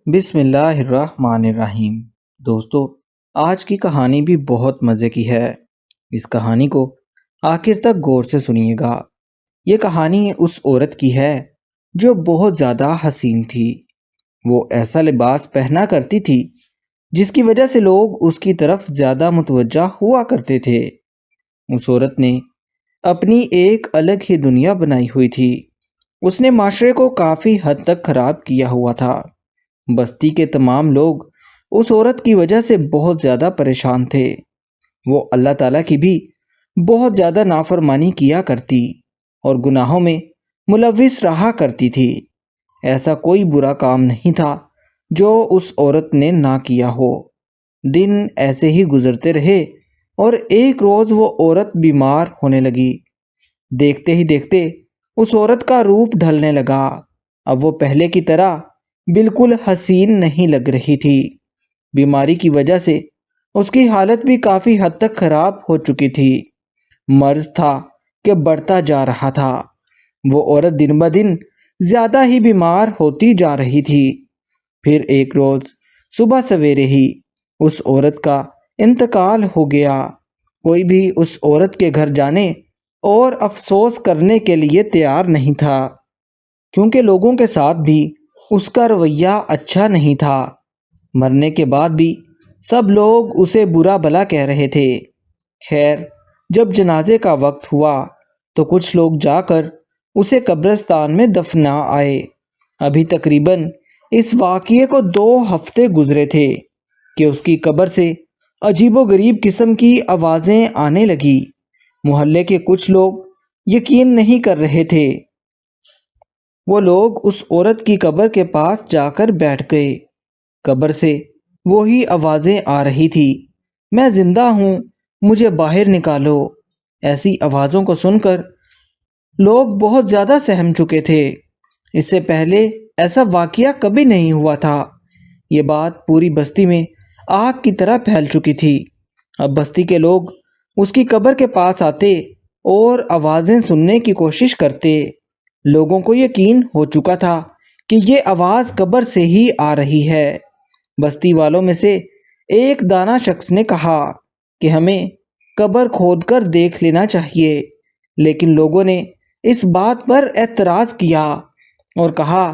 بسم اللہ الرحمن الرحیم۔ دوستو، آج کی کہانی بھی بہت مزے کی ہے۔ اس کہانی کو آخر تک غور سے سنیے گا۔ یہ کہانی اس عورت کی ہے جو بہت زیادہ حسین تھی۔ وہ ایسا لباس پہنا کرتی تھی جس کی وجہ سے لوگ اس کی طرف زیادہ متوجہ ہوا کرتے تھے۔ اس عورت نے اپنی ایک الگ ہی دنیا بنائی ہوئی تھی۔ اس نے معاشرے کو کافی حد تک خراب کیا ہوا تھا۔ بستی کے تمام لوگ اس عورت کی وجہ سے بہت زیادہ پریشان تھے۔ وہ اللہ تعالیٰ کی بھی بہت زیادہ نافرمانی کیا کرتی اور گناہوں میں ملوث رہا کرتی تھی۔ ایسا کوئی برا کام نہیں تھا جو اس عورت نے نہ کیا ہو۔ دن ایسے ہی گزرتے رہے اور ایک روز وہ عورت بیمار ہونے لگی۔ دیکھتے ہی دیکھتے اس عورت کا روپ ڈھلنے لگا۔ اب وہ پہلے کی طرح بالکل حسین نہیں لگ رہی تھی۔ بیماری کی وجہ سے اس کی حالت بھی کافی حد تک خراب ہو چکی تھی۔ مرض تھا کہ بڑھتا جا رہا تھا۔ وہ عورت دن بدن زیادہ ہی بیمار ہوتی جا رہی تھی۔ پھر ایک روز صبح سویرے ہی اس عورت کا انتقال ہو گیا۔ کوئی بھی اس عورت کے گھر جانے اور افسوس کرنے کے لیے تیار نہیں تھا، کیونکہ لوگوں کے ساتھ بھی اس کا رویہ اچھا نہیں تھا۔ مرنے کے بعد بھی سب لوگ اسے برا بھلا کہہ رہے تھے۔ خیر، جب جنازے کا وقت ہوا تو کچھ لوگ جا کر اسے قبرستان میں دفنا آئے۔ ابھی تقریباً اس واقعے کو 2 ہفتے گزرے تھے کہ اس کی قبر سے عجیب و غریب قسم کی آوازیں آنے لگی۔ محلے کے کچھ لوگ یقین نہیں کر رہے تھے۔ وہ لوگ اس عورت کی قبر کے پاس جا کر بیٹھ گئے۔ قبر سے وہی آوازیں آ رہی تھی، میں زندہ ہوں، مجھے باہر نکالو۔ ایسی آوازوں کو سن کر لوگ بہت زیادہ سہم چکے تھے۔ اس سے پہلے ایسا واقعہ کبھی نہیں ہوا تھا۔ یہ بات پوری بستی میں آگ کی طرح پھیل چکی تھی۔ اب بستی کے لوگ اس کی قبر کے پاس آتے اور آوازیں سننے کی کوشش کرتے۔ لوگوں کو یقین ہو چکا تھا کہ یہ آواز قبر سے ہی آ رہی ہے۔ بستی والوں میں سے ایک دانا شخص نے کہا کہ ہمیں قبر کھود کر دیکھ لینا چاہیے، لیکن لوگوں نے اس بات پر اعتراض کیا اور کہا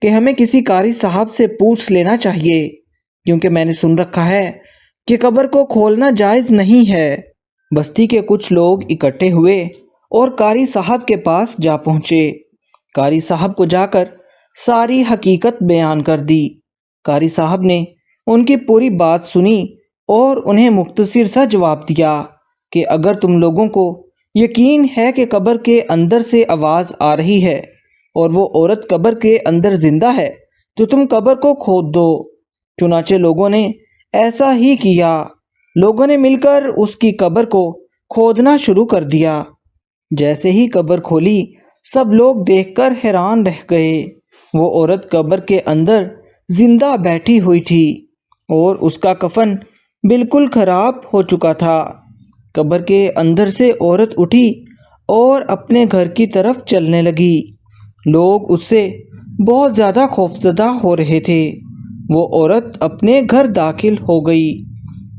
کہ ہمیں کسی قاری صاحب سے پوچھ لینا چاہیے، کیونکہ میں نے سن رکھا ہے کہ قبر کو کھولنا جائز نہیں ہے۔ بستی کے کچھ لوگ اکٹھے ہوئے اور قاری صاحب کے پاس جا پہنچے۔ قاری صاحب کو جا کر ساری حقیقت بیان کر دی۔ قاری صاحب نے ان کی پوری بات سنی اور انہیں مختصر سا جواب دیا کہ اگر تم لوگوں کو یقین ہے کہ قبر کے اندر سے آواز آ رہی ہے اور وہ عورت قبر کے اندر زندہ ہے تو تم قبر کو کھود دو۔ چنانچہ لوگوں نے ایسا ہی کیا۔ لوگوں نے مل کر اس کی قبر کو کھودنا شروع کر دیا۔ جیسے ہی قبر کھولی، سب لوگ دیکھ کر حیران رہ گئے۔ وہ عورت قبر کے اندر زندہ بیٹھی ہوئی تھی اور اس کا کفن بالکل خراب ہو چکا تھا۔ قبر کے اندر سے عورت اٹھی اور اپنے گھر کی طرف چلنے لگی۔ لوگ اس سے بہت زیادہ خوفزدہ ہو رہے تھے۔ وہ عورت اپنے گھر داخل ہو گئی۔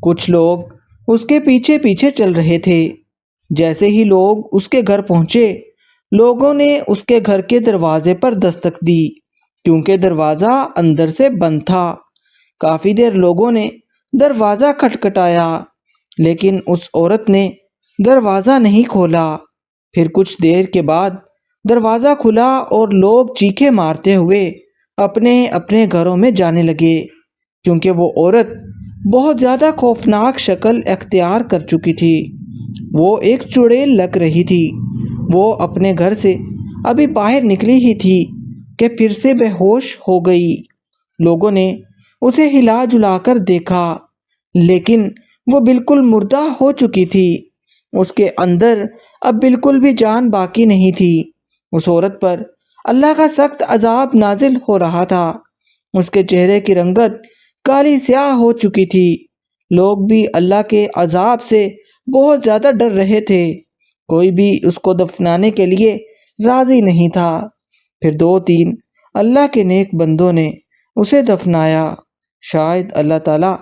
کچھ لوگ اس کے پیچھے پیچھے چل رہے تھے۔ جیسے ہی لوگ اس کے گھر پہنچے، لوگوں نے اس کے گھر کے دروازے پر دستک دی، کیونکہ دروازہ اندر سے بند تھا۔ کافی دیر لوگوں نے دروازہ کھٹکھٹایا، لیکن اس عورت نے دروازہ نہیں کھولا۔ پھر کچھ دیر کے بعد دروازہ کھلا اور لوگ چیخیں مارتے ہوئے اپنے اپنے گھروں میں جانے لگے، کیونکہ وہ عورت بہت زیادہ خوفناک شکل اختیار کر چکی تھی۔ وہ ایک چڑیل لگ رہی تھی۔ وہ اپنے گھر سے ابھی باہر نکلی ہی تھی کہ پھر سے بے ہوش ہو گئی۔ لوگوں نے اسے ہلا جلا کر دیکھا، لیکن وہ بالکل مردہ ہو چکی تھی۔ اس کے اندر اب بالکل بھی جان باقی نہیں تھی۔ اس عورت پر اللہ کا سخت عذاب نازل ہو رہا تھا۔ اس کے چہرے کی رنگت کالی سیاہ ہو چکی تھی۔ لوگ بھی اللہ کے عذاب سے بہت زیادہ ڈر رہے تھے۔ کوئی بھی اس کو دفنانے کے لیے راضی نہیں تھا۔ پھر 2-3 اللہ کے نیک بندوں نے اسے دفنایا۔ شاید اللہ تعالیٰ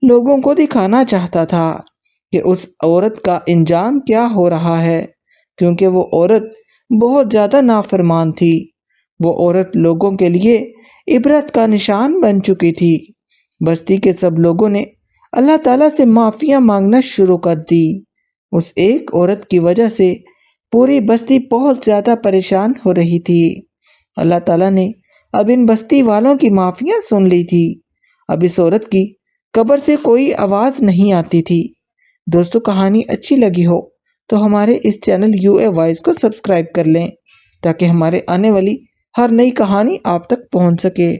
لوگوں کو دکھانا چاہتا تھا کہ اس عورت کا انجام کیا ہو رہا ہے، کیونکہ وہ عورت بہت زیادہ نافرمان تھی۔ وہ عورت لوگوں کے لیے عبرت کا نشان بن چکی تھی۔ بستی کے سب لوگوں نے اللہ تعالیٰ سے معافیاں مانگنا شروع کر دی۔ اس ایک عورت کی وجہ سے پوری بستی بہت زیادہ پریشان ہو رہی تھی۔ اللہ تعالیٰ نے اب ان بستی والوں کی معافیاں سن لی تھی۔ اب اس عورت کی قبر سے کوئی آواز نہیں آتی تھی۔ دوستو، کہانی اچھی لگی ہو تو ہمارے اس چینل UA وائس کو سبسکرائب کر لیں تاکہ ہمارے آنے والی ہر نئی کہانی آپ تک پہنچ سکے۔